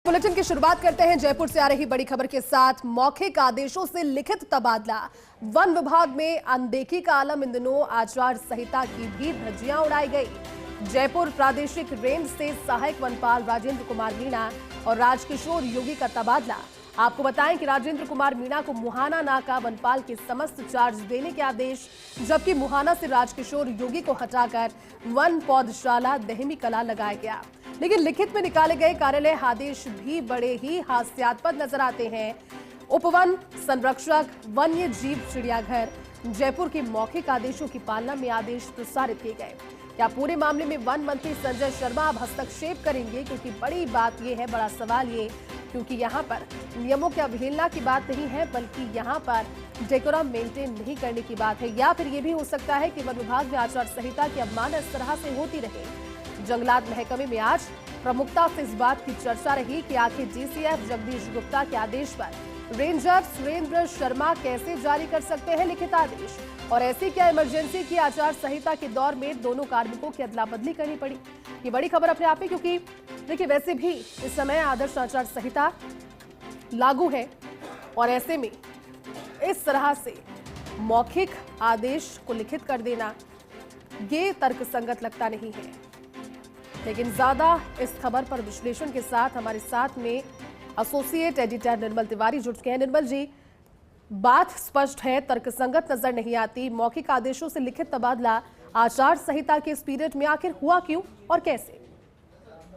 Bulletin की शुरुआत करते हैं जयपुर से आ रही बड़ी खबर के साथ। मौखिक आदेशों से लिखित तबादला, वन विभाग में अनदेखी का आलम। इन दिनों आचार संहिता की भी धज्जियां उड़ाई गई। जयपुर प्रादेशिक रेंज से सहायक वनपाल राजेंद्र कुमार मीणा और राजकिशोर योगी का तबादला। आपको बताएं कि राजेंद्र कुमार मीणा को मुहाना नाका वनपाल के समस्त चार्ज देने के आदेश, जबकि मुहाना से राजकिशोर योगी को हटाकर वन पौधशाला दहमी कला लगाया गया। लेकिन लिखित में निकाले गए कार्यालय आदेश भी बड़े ही हास्यास्पद नजर आते हैं। उपवन संरक्षक, वन्य जीव चिड़ियाघर जयपुर के मौखिक आदेशों की पालना में आदेश प्रसारित किए गए। क्या पूरे मामले में वन मंत्री संजय शर्मा अब हस्तक्षेप करेंगे? क्योंकि बड़ी बात यह है, बड़ा सवाल ये, क्योंकि यहाँ पर नियमों की अवहेलना की बात नहीं है, बल्कि यहाँ पर डेकोरम मेंटेन नहीं करने की बात है। या फिर ये भी हो सकता है कि वन विभाग में आचार संहिता की अवमानना इस तरह से होती रहे। जंगलात महकमे में आज प्रमुखता से इस बात की चर्चा रही कि आखिर डीसीएफ जगदीश गुप्ता के आदेश पर रेंजर सुरेंद्र शर्मा कैसे जारी कर सकते हैं लिखित आदेश, और ऐसी क्या इमरजेंसी की आचार संहिता के दौर में दोनों कार्मिकों की अदला बदली करनी पड़ी। ये बड़ी खबर अपने आप में, क्योंकि देखिए वैसे भी इस समय आदर्श आचार संहिता लागू है और ऐसे में इस तरह से मौखिक आदेश को लिखित कर देना ये तर्कसंगत लगता नहीं है। लेकिन ज्यादा इस खबर पर विश्लेषण के साथ हमारे साथ में एसोसिएट एडिटर निर्मल तिवारी जुड़ चुके हैं। निर्मल जी, बात स्पष्ट है, तर्कसंगत नजर नहीं आती। मौखिक आदेशों से लिखित तबादला आचार संहिता के इस पीरियड में आखिर हुआ क्यों और कैसे?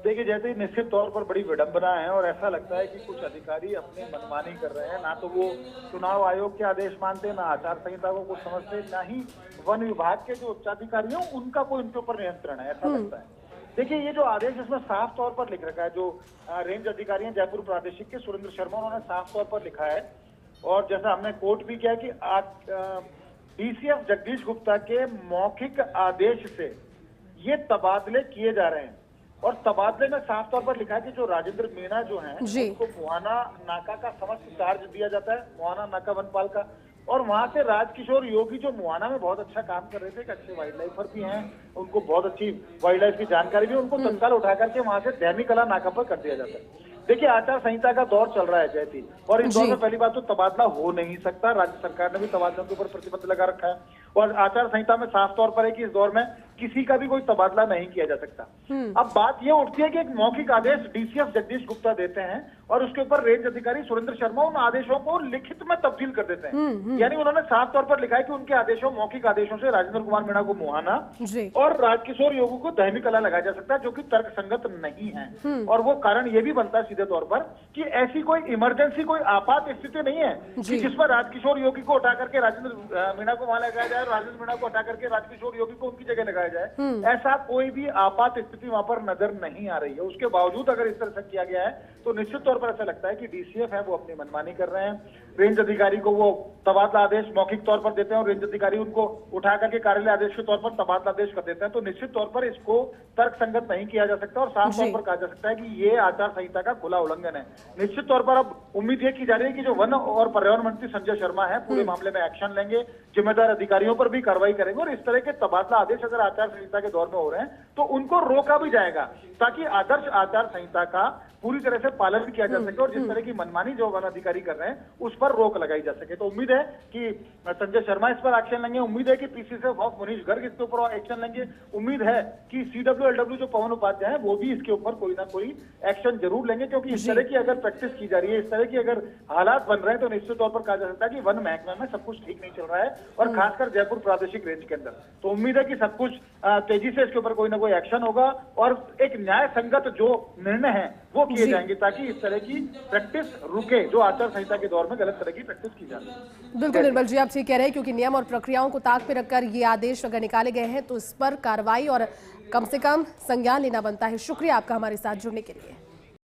देखिए, जैसे ही निश्चित तौर पर बड़ी विडंबना है और ऐसा लगता है कि कुछ अधिकारी अपनी मनमानी कर रहे हैं। ना तो वो चुनाव आयोग के आदेश मानते, ना आचार संहिता को कुछ समझते, ना ही वन विभाग के जो उच्चाधिकारी हैं उनका कोई उनके ऊपर नियंत्रण है, ऐसा लगता है। देखिए, ये जो आदेश इसमें साफ तौर पर लिख रखा है, जो रेंज अधिकारी हैं जयपुर प्रादेशिक के सुरेंद्र शर्मा, उन्होंने साफ तौर पर लिखा है और जैसा हमने कोट भी किया कि डीसीएफ जगदीश गुप्ता के मौखिक आदेश से ये तबादले किए जा रहे हैं। और तबादले में साफ तौर पर लिखा है कि जो राजेंद्र मीणा जो हैं उनको मुहाना नाका का समस्त चार्ज दिया जाता है, मुहाना नाका वनपाल का, और वहां से राजकिशोर योगी जो मुहाना में बहुत अच्छा काम कर रहे थे, एक अच्छे वाइल्ड लाइफर भी हैं, उनको बहुत अच्छी वाइल्ड लाइफ की जानकारी भी, उनको तत्काल उठा करके वहां से दहमी कला नाका पर कर दिया जाता है। देखिए, आचार संहिता का दौर चल रहा है जयती, और इस दौर में पहली बात तो तबादला हो नहीं सकता। राज्य सरकार ने भी तबादलों के ऊपर प्रतिबंध लगा रखा है और आचार संहिता में साफ तौर पर है कि इस दौर में किसी का भी कोई तबादला नहीं किया जा सकता। अब बात यह उठती है कि एक मौखिक आदेश डीसीएफ जगदीश गुप्ता देते हैं और उसके ऊपर रेंज अधिकारी सुरेंद्र शर्मा उन आदेशों को लिखित में तब्दील कर देते हैं। यानी उन्होंने साफ तौर पर लिखा है कि उनके आदेशों, मौखिक आदेशों से राजेंद्र कुमार मीणा को मुहाना और राजकिशोर योगी को दहमी कला लगाया जा सकता है, जो कि तर्कसंगत नहीं है। और वो कारण ये भी बनता है सीधे तौर पर कि ऐसी कोई इमरजेंसी, कोई आपात स्थिति नहीं है कि जिसमें राजकिशोर योगी को उठा करके राजेंद्र मीणा को वहां लगाया जाए, राजेंद्र मीणा को हटा करके राजकिशोर योगी को उनकी जगह लगाया जाए। ऐसा कोई भी आपात स्थिति वहां पर नजर नहीं आ रही है। उसके बावजूद अगर इस तरह से किया गया है तो निश्चित तौर पर ऐसा लगता है कि डीसीएफ है वो अपनी मनमानी कर रहे हैं। रेंज अधिकारी को वो तबादला आदेश मौखिक तौर पर देते हैं और रेंज अधिकारी उनको उठा करके कार्यालय आदेश के तौर पर तबादला आदेश कर देते हैं। तो निश्चित तौर पर इसको तर्कसंगत नहीं किया जा सकता और साफ तौर पर कहा जा सकता है कि ये आचार संहिता का खुला उल्लंघन है। निश्चित तौर पर अब उम्मीद ये की जा रही है कि जो वन और पर्यावरण मंत्री संजय शर्मा है पूरे मामले में एक्शन लेंगे, जिम्मेदार अधिकारियों पर भी कार्रवाई करेंगे और इस तरह के तबादला आदेश अगर आचार संहिता के दौर में हो रहे हैं तो उनको रोका भी जाएगा, ताकि आदर्श आचार संहिता का पूरी तरह से पालन किया जा सके और जिस तरह की मनमानी जो वन अधिकारी कर रहे हैं उस पर रोक लगाई जा सके। तो उम्मीद है कि संजय शर्मा इस पर एक्शन लेंगे, उम्मीद है कि पीसीसी ऑफ मनीष गर्ग इसके ऊपर एक्शन लेंगे, उम्मीद है कि सीडब्ल्यूएलडब्ल्यू जो पवन उपाध्याय है वो भी इसके ऊपर कोई ना कोई एक्शन जरूर लेंगे। क्योंकि इस तरह की अगर प्रैक्टिस की जा रही है, इस तरह की अगर हालात बन रहे हैं तो निश्चित तौर पर कहा जा सकता है कि वन महकमे में सब कुछ ठीक नहीं चल रहा है और खासकर जयपुर प्रादेशिक रेंज के अंदर। तो उम्मीद है कि सब कुछ तेजी से इसके ऊपर कोई ना कोई एक्शन होगा और एक न्याय संगत जो निर्णय है वो किए जाएंगे, ताकि इस तरह की प्रैक्टिस रुके जो आचार संहिता के दौर में गलत तरह की प्रैक्टिस की जा रही है। बिल्कुल निर्मल जी, आप ठीक कह रहे हैं, क्योंकि नियम और प्रक्रियाओं को ताक पे रखकर ये आदेश अगर निकाले गए हैं तो इस पर कार्रवाई और कम से कम संज्ञान लेना बनता है। शुक्रिया आपका हमारे साथ जुड़ने के लिए।